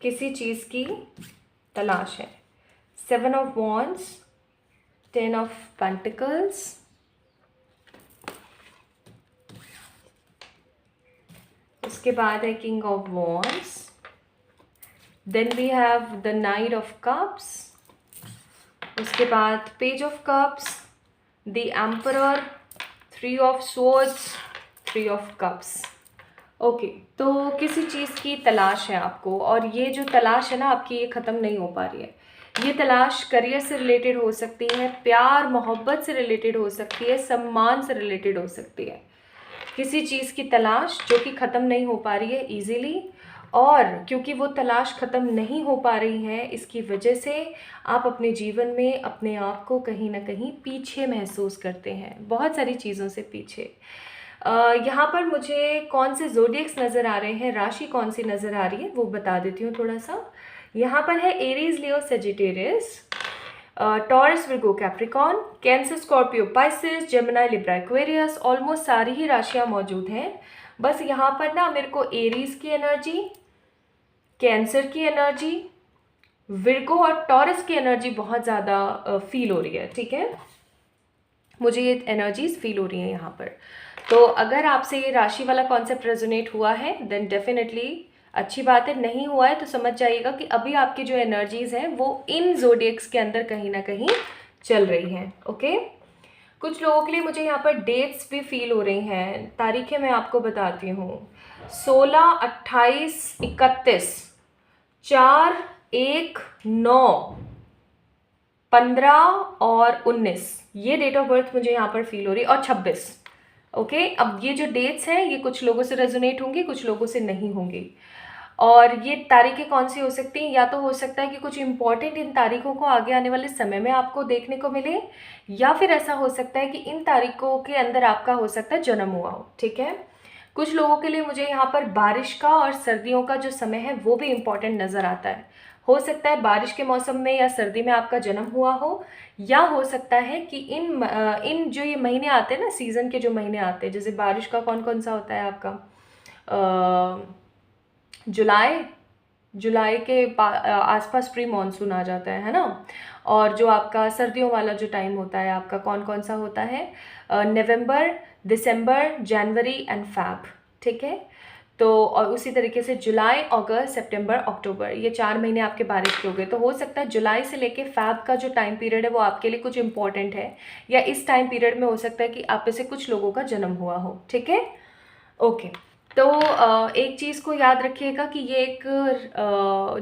किसी चीज़ की तलाश है। 7 ऑफ वॉन्ड्स, 10 ऑफ पेंटिकल्स, उसके बाद है king of wands, then we have the knight of cups, उसके बाद page of cups, the emperor, 3 of swords, 3 of cups. Okay, तो किसी चीज़ की तलाश है आपको, और ये जो तलाश है ना आपकी, ये ख़त्म नहीं हो पा रही है। ये तलाश करियर से रिलेटेड हो सकती है, प्यार मोहब्बत से रिलेटेड हो सकती है, सम्मान से रिलेटेड हो सकती है। किसी चीज़ की तलाश जो कि ख़त्म नहीं हो पा रही है ईजीली, और क्योंकि वो तलाश ख़त्म नहीं हो पा रही है, इसकी वजह से आप अपने जीवन में अपने आप को कहीं ना कहीं पीछे महसूस करते हैं, बहुत सारी चीज़ों से पीछे। यहाँ पर मुझे कौन से ज़ोडिएक्स नज़र आ रहे हैं, राशि कौन सी नज़र आ रही है वो बता देती हूँ थोड़ा सा। यहाँ पर है Aries, Leo, Sagittarius, Taurus, Virgo, Capricorn, Cancer, Scorpio, Pisces, Gemini, Libra, Aquarius. Almost सारी ही राशियाँ मौजूद हैं। बस यहाँ पर ना मेरे को एरीज की एनर्जी, कैंसर की एनर्जी, विर्गो और टॉरस की एनर्जी बहुत ज़्यादा फील हो रही है, ठीक है। मुझे ये एनर्जीज फील हो रही हैं यहाँ पर। तो अगर आपसे ये राशि वाला कॉन्सेप्ट रेजोनेट हुआ है देन डेफिनेटली अच्छी बात है, नहीं हुआ है तो समझ जाइएगा कि अभी आपकी जो एनर्जीज हैं वो इन जोडियक्स के अंदर कहीं ना कहीं चल रही हैं। ओके, कुछ लोगों के लिए मुझे यहाँ पर डेट्स भी फील हो रही हैं, तारीखें मैं आपको बताती हूँ। 16, 28, 31, 4, 1, 9, 15 और 19 ये डेट ऑफ बर्थ मुझे यहाँ पर फील हो रही है, और 26। ओके, अब ये जो डेट्स हैं ये कुछ लोगों से रेजोनेट होंगी, कुछ लोगों से नहीं होंगी। और ये तारीखें कौन सी हो सकती हैं, या तो हो सकता है कि कुछ इंपॉर्टेंट इन तारीखों को आगे आने वाले समय में आपको देखने को मिले, या फिर ऐसा हो सकता है कि इन तारीखों के अंदर आपका हो सकता है जन्म हुआ हो। ठीक है, कुछ लोगों के लिए मुझे यहाँ पर बारिश का और सर्दियों का जो समय है वो भी इम्पॉर्टेंट नज़र आता है। हो सकता है बारिश के मौसम में या सर्दी में आपका जन्म हुआ हो, या हो सकता है कि इन जो ये महीने आते हैं ना, सीज़न के जो महीने आते हैं, जैसे बारिश का कौन कौन सा होता है आपका, जुलाई, जुलाई के आसपास प्री मानसून आ जाता है ना। और जो आपका सर्दियों वाला जो टाइम होता है आपका कौन कौन सा होता है, नवंबर, दिसंबर, जनवरी एंड फैब। ठीक है, तो और उसी तरीके से जुलाई, अगस्त, सितंबर, अक्टूबर, ये 4 महीने आपके बारिश के हो गए। तो हो सकता है जुलाई से लेके फैब का जो टाइम पीरियड है वो आपके लिए कुछ इंपॉर्टेंट है, या इस टाइम पीरियड में हो सकता है कि आप में से कुछ लोगों का जन्म हुआ हो। ठीक है, ओके। तो एक चीज़ को याद रखिएगा कि ये एक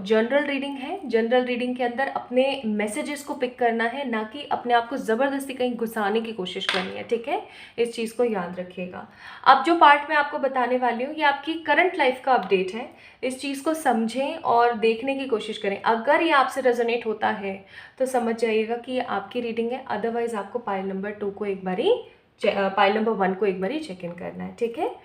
जनरल रीडिंग है। जनरल रीडिंग के अंदर अपने मैसेजेस को पिक करना है, ना कि अपने आप को ज़बरदस्ती कहीं घुसाने की कोशिश करनी है। ठीक है, इस चीज़ को याद रखिएगा। अब जो पार्ट मैं आपको बताने वाली हूँ ये आपकी करंट लाइफ का अपडेट है। इस चीज़ को समझें और देखने की कोशिश करें। अगर ये आपसे रेजोनेट होता है तो समझ जाइएगा कि ये आपकी रीडिंग है, अदरवाइज़ आपको पाइल नंबर 2 को एक बारी, पाइल नंबर 1 को एक बारी चेक इन करना है। ठीक है,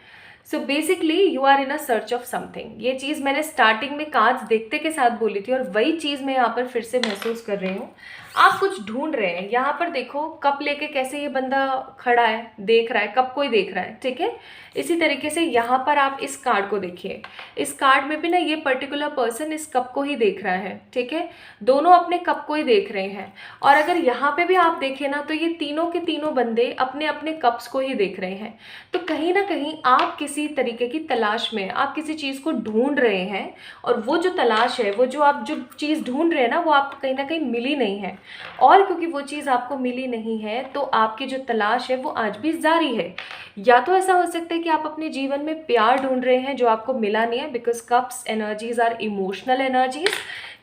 so basically you are in a search of something. ये चीज़ मैंने स्टार्टिंग में कार्ड्स देखते के साथ बोली थी, और वही चीज़ मैं यहाँ पर फिर से महसूस कर रही हूँ। आप कुछ ढूंढ रहे हैं। यहाँ पर देखो कप लेके कैसे ये बंदा खड़ा है, देख रहा है, कप को ही देख रहा है। ठीक है, इसी तरीके से यहाँ पर आप इस कार्ड को देखिए। इस कार्ड में भी ना ये पर्टिकुलर पर्सन इस कप को ही देख रहा है। ठीक है, दोनों अपने कप को ही देख रहे हैं। और अगर यहाँ पे भी आप देखें ना तो ये तीनों के तीनों बंदे अपने अपने कप्स को ही देख रहे हैं। तो कहीं ना कहीं आप किसी तरीके की तलाश में, आप किसी चीज़ को ढूंढ रहे हैं, और वो जो तलाश है, वो जो आप जो चीज़ ढूंढ रहे हैं ना, वो आपको कहीं ना कहीं मिली नहीं है। और क्योंकि वो चीज़ आपको मिली नहीं है तो आपकी जो तलाश है वो आज भी जारी है। या तो ऐसा हो सकता है कि आप अपने जीवन में प्यार ढूंढ रहे हैं जो आपको मिला नहीं है, because cups energies are emotional energies.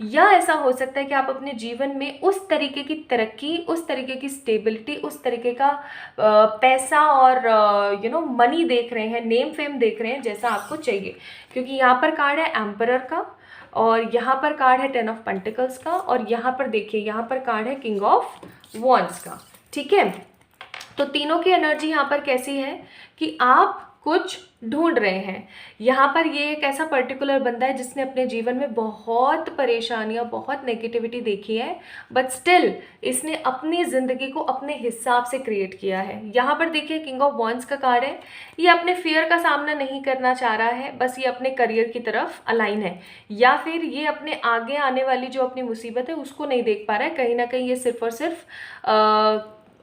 या ऐसा हो सकता है कि आप अपने जीवन में उस तरीके की तरक्की, उस तरीके की स्टेबिलिटी, उस तरीके का पैसा और मनी देख रहे हैं, नेम फेम देख रहे हैं जैसा आपको चाहिए। क्योंकि यहाँ पर कार्ड है एम्परर का, और यहाँ पर कार्ड है 10 ऑफ पेंटिकल्स का, और यहाँ पर देखिए यहाँ पर कार्ड है किंग ऑफ वॉन्ड्स का। ठीक है, तो तीनों की एनर्जी यहाँ पर कैसी है कि आप कुछ ढूंढ रहे हैं। यहाँ पर ये एक ऐसा पर्टिकुलर बंदा है जिसने अपने जीवन में बहुत परेशानियाँ, बहुत नेगेटिविटी देखी है, बट स्टिल इसने अपनी ज़िंदगी को अपने हिसाब से क्रिएट किया है। यहाँ पर देखिए किंग ऑफ वॉन्ड्स का कार्ड है। ये अपने फियर का सामना नहीं करना चाह रहा है, बस ये अपने करियर की तरफ अलाइन है, या फिर ये अपने आगे आने वाली जो अपनी मुसीबत है उसको नहीं देख पा रहा है। कहीं ना कहीं ये सिर्फ और सिर्फ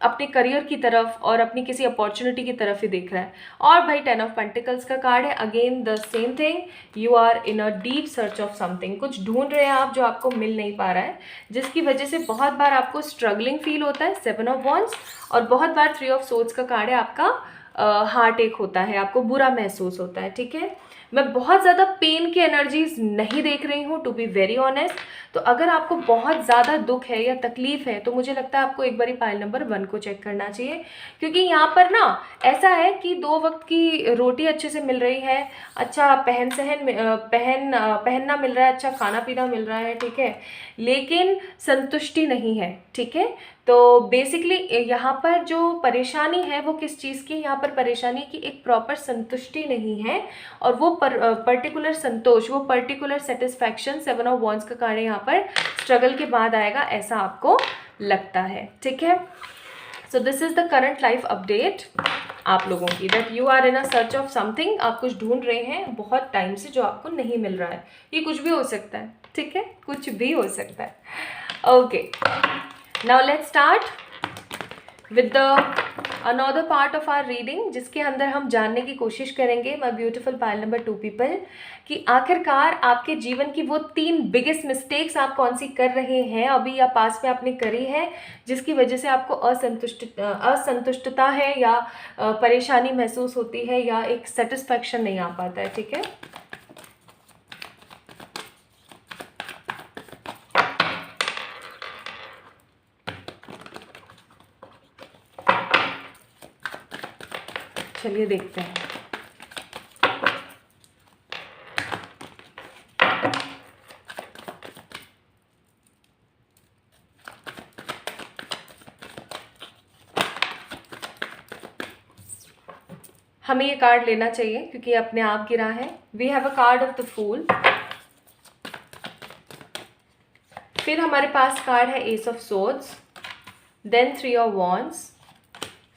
अपने करियर की तरफ और अपनी किसी अपॉर्चुनिटी की तरफ ही देख रहा है। और भाई 10 ऑफ पेंटिकल्स का कार्ड है, again the same thing, you are in a deep search of something. कुछ ढूंढ रहे हैं आप जो आपको मिल नहीं पा रहा है, जिसकी वजह से बहुत बार आपको स्ट्रगलिंग फील होता है, 7 ऑफ वॉन्ड्स, और बहुत बार 3 ऑफ सोर्ड्स का कार्ड है, आपका हार्ट एक होता है, आपको बुरा महसूस होता है। ठीक है, मैं बहुत ज़्यादा पेन की एनर्जीज नहीं देख रही हूँ, टू बी वेरी ऑनेस्ट। तो अगर आपको बहुत ज़्यादा दुख है या तकलीफ है तो मुझे लगता है आपको एक बारी पाइल नंबर 1 को चेक करना चाहिए। क्योंकि यहाँ पर ना ऐसा है कि 2 वक्त की रोटी अच्छे से मिल रही है, अच्छा पहनना मिल रहा है, अच्छा खाना पीना मिल रहा है। ठीक है, लेकिन संतुष्टि नहीं है। ठीक है, तो बेसिकली यहाँ पर जो परेशानी है वो किस चीज़ की, यहाँ पर परेशानी की एक प्रॉपर संतुष्टि नहीं है, और वो पर्टिकुलर संतोष, वो पर्टिकुलर सेटिस्फैक्शन 7 ऑफ वॉन्ड्स का कार्ड यहाँ पर स्ट्रगल के बाद आएगा, ऐसा आपको लगता है। ठीक है, so this is the current life update आप लोगों की, that you are in a search of something. आप कुछ ढूंढ रहे हैं बहुत टाइम से जो आपको नहीं मिल रहा है। ये कुछ भी हो सकता है। ठीक है, कुछ भी हो सकता है। Okay, now let's start. With the another part of our reading, जिसके अंदर हम जानने की कोशिश करेंगे my beautiful pile number 2 people, कि आखिरकार आपके जीवन की वो 3 बिगेस्ट मिस्टेक्स आप कौन सी कर रहे हैं अभी या पास में आपने करी है, जिसकी वजह से आपको असंतुष्टता है या परेशानी महसूस होती है या एक सेटिस्फैक्शन नहीं आ पाता है। ठीक है, चलिए देखते हैं। हमें ये कार्ड लेना चाहिए क्योंकि अपने आप गिरा है। We have a card of the fool. फिर हमारे पास कार्ड है ace of swords, then 3 of wands,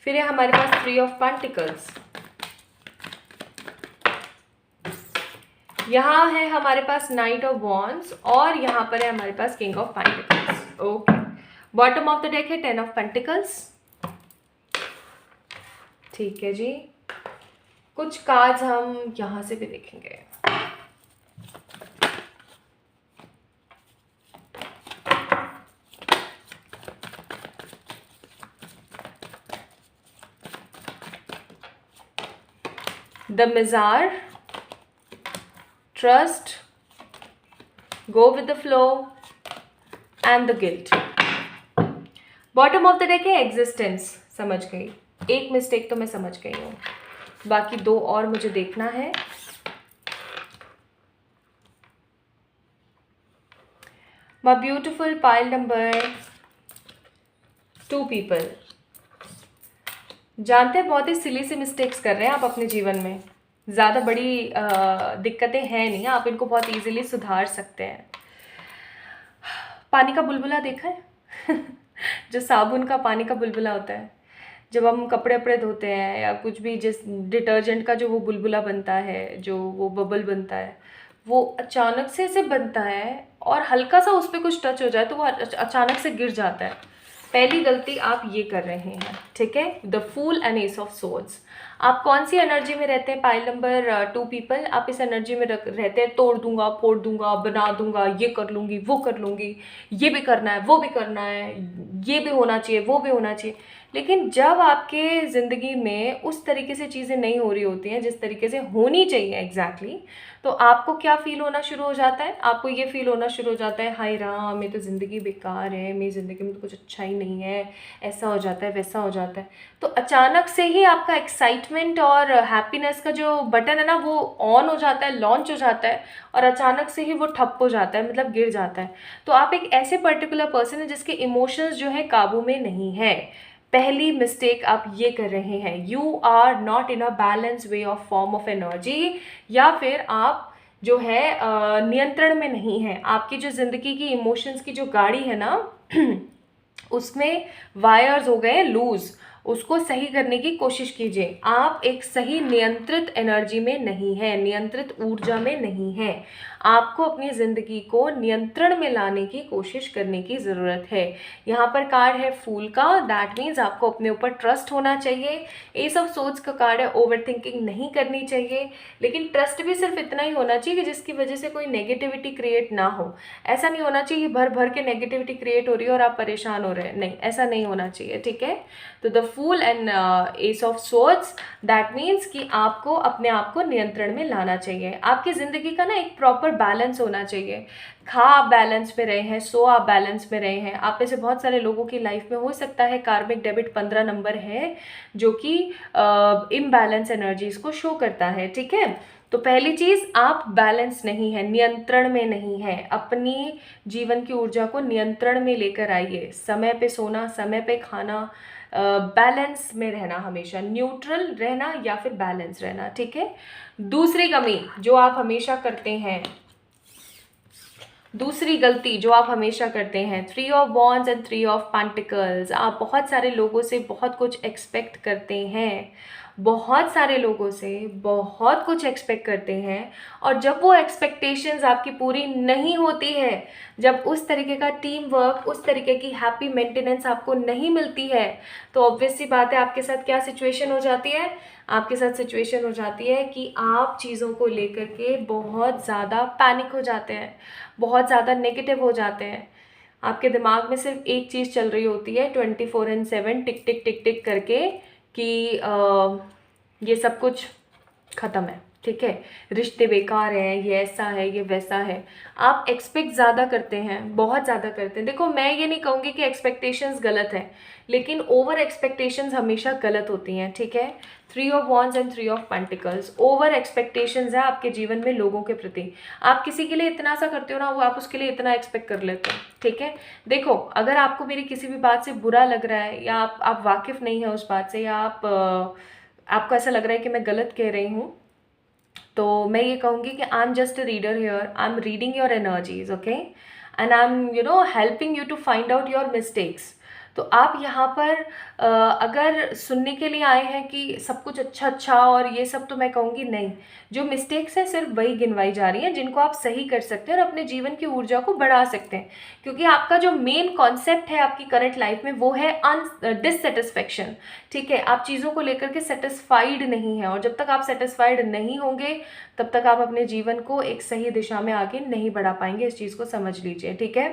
फिर है हमारे पास 3 ऑफ पेंटिकल्स। यहाँ है हमारे पास नाइट ऑफ वॉन्ड्स और यहाँ पर है हमारे पास king of pentacles. Okay, bottom of the deck है 10 ऑफ पेंटिकल्स। ठीक है जी, कुछ कार्ड्स हम यहाँ से भी देखेंगे। The miser, trust, go with the flow and the guilt. Bottom of the deck है एग्जिस्टेंस। समझ गई, एक मिस्टेक तो मैं समझ गई हूँ, बाकी 2 और मुझे देखना है। My beautiful pile number 2 people, जानते हैं बहुत ही सिली सी मिस्टेक्स कर रहे हैं आप अपने जीवन में। ज़्यादा बड़ी दिक्कतें हैं नहीं, आप इनको बहुत इजीली सुधार सकते हैं। पानी का बुलबुला देखा है जो साबुन का पानी का बुलबुला होता है, जब हम कपड़े वपड़े धोते हैं या कुछ भी, जिस डिटर्जेंट का जो वो बुलबुला बनता है, जो वो बबल बनता है, वो अचानक से ऐसे बनता है और हल्का सा उस पर कुछ टच हो जाए तो वो अचानक से गिर जाता है। पहली गलती आप ये कर रहे हैं। ठीक है, the fool and ace of swords. आप कौन सी एनर्जी में रहते हैं पाइल नंबर 2 पीपल? आप इस एनर्जी में रहते हैं तोड़ दूंगा, फोड़ दूंगा, बना दूंगा, ये कर लूँगी, वो कर लूँगी, ये भी करना है, वो भी करना है, ये भी होना चाहिए, वो भी होना चाहिए। लेकिन जब आपके ज़िंदगी में उस तरीके से चीज़ें नहीं हो रही होती हैं जिस तरीके से होनी चाहिए एग्जैक्टली, तो आपको क्या फील होना शुरू हो जाता है? आपको ये फील होना शुरू हो जाता है, हाय राम, मेरी तो ज़िंदगी बेकार है, मेरी ज़िंदगी में तो कुछ अच्छा ही नहीं है, ऐसा हो जाता है, वैसा हो जाता है। तो अचानक से ही आपका एक्साइटमेंट और हैप्पीनेस का जो बटन है ना, वो ऑन हो जाता है, लॉन्च हो जाता है, और अचानक से ही वो ठप हो जाता है, मतलब गिर जाता है। तो आप एक ऐसे पर्टिकुलर पर्सन है जिसके इमोशंस जो है काबू में नहीं है। पहली मिस्टेक आप ये कर रहे हैं, you are not in a balance way of form of energy, या फिर आप जो है नियंत्रण में नहीं है। आपकी जो ज़िंदगी की इमोशंस की जो गाड़ी है ना उसमें वायर्स हो गए लूज, उसको सही करने की कोशिश कीजिए। आप एक सही नियंत्रित एनर्जी में नहीं है, नियंत्रित ऊर्जा में नहीं है। आपको अपनी ज़िंदगी को नियंत्रण में लाने की कोशिश करने की ज़रूरत है। यहाँ पर कार्ड है फूल का, दैट मीन्स आपको अपने ऊपर ट्रस्ट होना चाहिए। एस ऑफ सोर्ड्स का कार्ड है ओवर थिंकिंग नहीं करनी चाहिए, लेकिन ट्रस्ट भी सिर्फ इतना ही होना चाहिए कि जिसकी वजह से कोई नेगेटिविटी क्रिएट ना हो। ऐसा नहीं होना चाहिए भर भर के नेगेटिविटी क्रिएट हो रही है और आप परेशान हो रहे हैं, नहीं, ऐसा नहीं होना चाहिए। ठीक है, तो the fool and ace of swords, that means कि आपको अपने आप को नियंत्रण में लाना चाहिए। आपकी ज़िंदगी का ना एक प्रॉपर बैलेंस होना चाहिए। खा आप बैलेंस में रहे हैं, सो आप बैलेंस में रहे हैं। आप में से बहुत सारे लोगों की लाइफ में हो सकता है कार्मिक डेबिट 15 नंबर है जो कि इम्बैलेंस एनर्जीज को शो करता है। ठीक है, तो पहली चीज़, आप बैलेंस नहीं है, नियंत्रण में नहीं है। अपनी जीवन की ऊर्जा को नियंत्रण में लेकर आइए। समय पे सोना, समय पे खाना, बैलेंस में रहना, हमेशा न्यूट्रल रहना या फिर बैलेंस रहना। ठीक है, दूसरी कमी जो आप हमेशा करते हैं, दूसरी गलती जो आप हमेशा करते हैं, 3 of wands and 3 of pentacles. आप बहुत सारे लोगों से बहुत कुछ एक्सपेक्ट करते हैं, बहुत सारे लोगों से बहुत कुछ एक्सपेक्ट करते हैं, और जब वो एक्सपेक्टेशंस आपकी पूरी नहीं होती है, जब उस तरीके का टीम वर्क, उस तरीके की हैप्पी मेंटेनेंस आपको नहीं मिलती है, तो ऑब्वियस सी बात है आपके साथ क्या सिचुएशन हो जाती है। आपके साथ सिचुएशन हो जाती है कि आप चीज़ों को लेकर के बहुत ज़्यादा पैनिक हो जाते हैं, बहुत ज़्यादा नेगेटिव हो जाते हैं। आपके दिमाग में सिर्फ एक चीज़ चल रही होती है 24/7 टिक टिक टिक टिक करके कि ये सब कुछ ख़त्म है, ठीक है, रिश्ते बेकार हैं, ये ऐसा है, ये वैसा है। आप एक्सपेक्ट ज़्यादा करते हैं, बहुत ज़्यादा करते हैं। देखो, मैं ये नहीं कहूँगी कि एक्सपेक्टेशंस गलत है, लेकिन ओवर एक्सपेक्टेशंस हमेशा गलत होती हैं, ठीक है। 3 of wands and 3 of pentacles, over expectations है आपके जीवन में लोगों के प्रति। आप किसी के लिए इतना सा करते हो ना, वो आप उसके लिए इतना एक्सपेक्ट कर लेते हो, ठीक है। देखो, अगर आपको मेरी किसी भी बात से बुरा लग रहा है, या आप वाकिफ़ नहीं है उस बात से, या आपको ऐसा लग रहा है कि मैं गलत कह रही हूँ, तो मैं ये कहूँगी कि I am just a reader here, I am reading your energies, okay, and I am helping you to find out your mistakes. तो आप यहाँ पर अगर सुनने के लिए आए हैं कि सब कुछ अच्छा अच्छा और ये सब, तो मैं कहूँगी नहीं, जो मिस्टेक्स हैं सिर्फ वही गिनवाई जा रही हैं जिनको आप सही कर सकते हैं और अपने जीवन की ऊर्जा को बढ़ा सकते हैं। क्योंकि आपका जो मेन कॉन्सेप्ट है आपकी करंट लाइफ में, वो है डिससेटिस्फेक्शन, ठीक है। आप चीज़ों को लेकर के सेटिस्फाइड नहीं हैं, और जब तक आप सेटिस्फाइड नहीं होंगे तब तक आप अपने जीवन को एक सही दिशा में आगे नहीं बढ़ा पाएंगे। इस चीज़ को समझ लीजिए, ठीक है।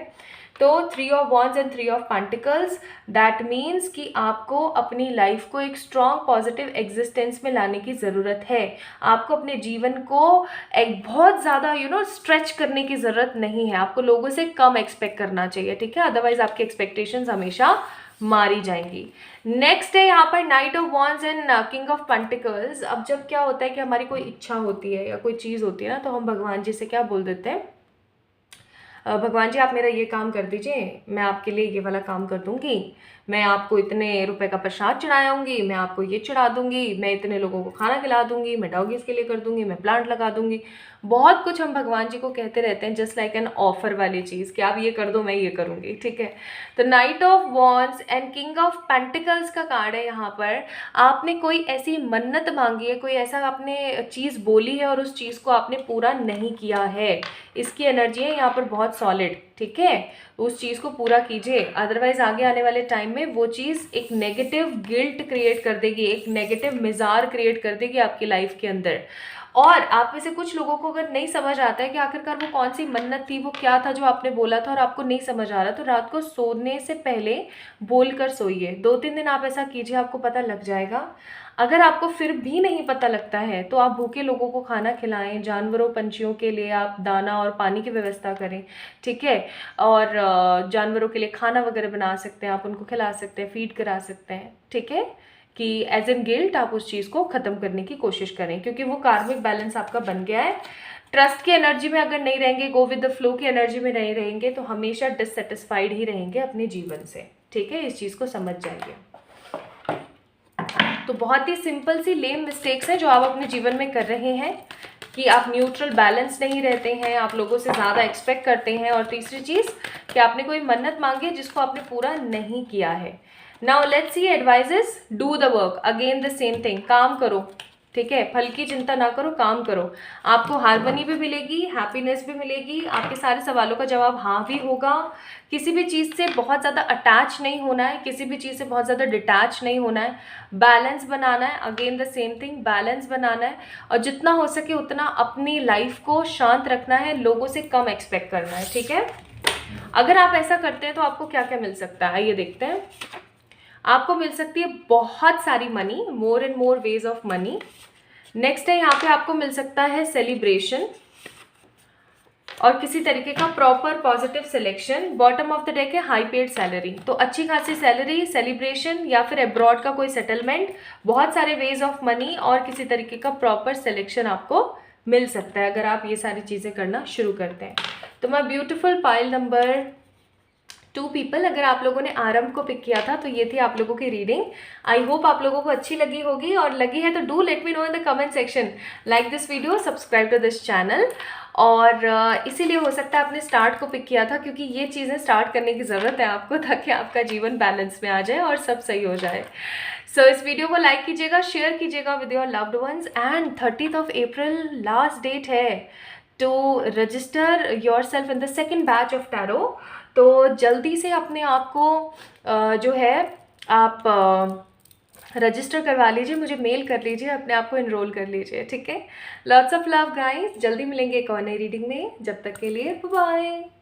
तो 3 of wands and 3 of pentacles, that means कि आपको अपनी लाइफ को एक स्ट्रॉन्ग पॉजिटिव एग्जिस्टेंस में लाने की ज़रूरत है। आपको अपने जीवन को एक बहुत ज़्यादा स्ट्रेच करने की ज़रूरत नहीं है। आपको लोगों से कम एक्सपेक्ट करना चाहिए, ठीक है, अदरवाइज आपकी एक्सपेक्टेशंस हमेशा मारी जाएंगी। नेक्स्ट है यहाँ पर knight of wands and king of pentacles. अब जब क्या होता है कि हमारी कोई इच्छा होती है या कोई चीज़ होती है ना, तो हम भगवान जी से क्या बोल देते हैं, भगवान जी आप मेरा ये काम कर दीजिए, मैं आपके लिए ये वाला काम कर दूंगी, मैं आपको इतने रुपए का प्रसाद चढ़ाऊंगी, मैं आपको ये चढ़ा दूंगी, मैं इतने लोगों को खाना खिला दूंगी, मैं डॉगीज के लिए कर दूंगी, मैं प्लांट लगा दूंगी। बहुत कुछ हम भगवान जी को कहते रहते हैं, जस्ट लाइक एन ऑफर वाली चीज़ कि आप ये कर दो मैं ये करूँगी, ठीक है। तो night of wands and king of pentacles का कार्ड है यहाँ पर। आपने कोई ऐसी मन्नत मांगी है, कोई ऐसा आपने चीज़ बोली है और उस चीज़ को आपने पूरा नहीं किया है, इसकी एनर्जी है यहाँ पर बहुत सॉलिड, ठीक है। उस चीज़ को पूरा कीजिए, अदरवाइज आगे आने वाले टाइम में वो चीज़ एक नेगेटिव गिल्ट क्रिएट कर देगी, एक नेगेटिव मिजाज क्रिएट कर देगी आपकी लाइफ के अंदर। और आप में से कुछ लोगों को अगर नहीं समझ आता है कि आखिरकार वो कौन सी मन्नत थी, वो क्या था जो आपने बोला था और आपको नहीं समझ आ रहा, तो रात को सोने से पहले बोलकर सोइए। 2-3 दिन आप ऐसा कीजिए, आपको पता लग जाएगा। अगर आपको फिर भी नहीं पता लगता है तो आप भूखे लोगों को खाना खिलाएं, जानवरों पंछियों के लिए आप दाना और पानी की व्यवस्था करें, ठीक है। और जानवरों के लिए खाना वगैरह बना सकते हैं, आप उनको खिला सकते हैं, फीड करा सकते हैं, ठीक है, कि एज एन गिल्ट आप उस चीज़ को ख़त्म करने की कोशिश करें, क्योंकि वो कार्मिक बैलेंस आपका बन गया है। ट्रस्ट की एनर्जी में अगर नहीं रहेंगे, गो विद द फ्लो की एनर्जी में नहीं रहेंगे, तो हमेशा डिससेटिस्फाइड ही रहेंगे अपने जीवन से, ठीक है। इस चीज़ को समझ जाइए। तो बहुत ही सिंपल सी लेम मिस्टेक्स हैं जो आप अपने जीवन में कर रहे हैं, कि आप न्यूट्रल बैलेंस नहीं रहते हैं, आप लोगों से ज़्यादा एक्सपेक्ट करते हैं, और तीसरी चीज़ कि आपने कोई मन्नत मांगी है जिसको आपने पूरा नहीं किया है। Now let's see advises, do the work, again the same thing, काम करो, ठीक है, फल की चिंता ना करो, काम करो। आपको हार्मनी भी मिलेगी, हैप्पीनेस भी मिलेगी, आपके सारे सवालों का जवाब हाँ भी होगा। किसी भी चीज़ से बहुत ज़्यादा अटैच नहीं होना है, किसी भी चीज़ से बहुत ज़्यादा डिटैच नहीं होना है, बैलेंस बनाना है, again the same thing, balance बनाना है, और जितना हो सके उतना अपनी लाइफ को शांत रखना है, लोगों से कम एक्सपेक्ट करना है, ठीक है। अगर आप ऐसा करते हैं तो आपको क्या क्या मिल सकता है, आइए देखते हैं। आपको मिल सकती है बहुत सारी money, more and more ways of money. Next है यहाँ पे आपको मिल सकता है सेलिब्रेशन और किसी तरीके का proper positive selection. Bottom of the deck है हाई पेड सैलरी, तो अच्छी खासी सैलरी, सेलिब्रेशन या फिर अब्रॉड का कोई सेटलमेंट, बहुत सारे वेज ऑफ मनी और किसी तरीके का प्रॉपर सिलेक्शन आपको मिल सकता है अगर आप ये सारी चीज़ें करना शुरू करते हैं। तो मैं ब्यूटीफुल पाइल नंबर 2 पीपल, अगर आप लोगों ने आरंभ को पिक किया था तो ये थी आप लोगों की रीडिंग। आई होप आप लोगों को अच्छी लगी होगी, और लगी है तो do let me know in the comment section. Like this video, subscribe to this channel, और इसीलिए हो सकता है आपने स्टार्ट को पिक किया था, क्योंकि ये चीज़ें स्टार्ट करने की ज़रूरत है आपको, ताकि आपका जीवन बैलेंस में आ जाए और सब सही हो जाए। सो इस वीडियो को लाइक कीजिएगा, शेयर कीजिएगा with your loved ones. And 30th April last date है to register yourself in the second batch of tarot. तो जल्दी से अपने आप को जो है आप रजिस्टर करवा लीजिए, मुझे मेल कर लीजिए, अपने आप को इनरोल कर लीजिए, ठीक है। लॉट्स ऑफ लव गाइस, जल्दी मिलेंगे एक और नई रीडिंग में। जब तक के लिए बाय बाय।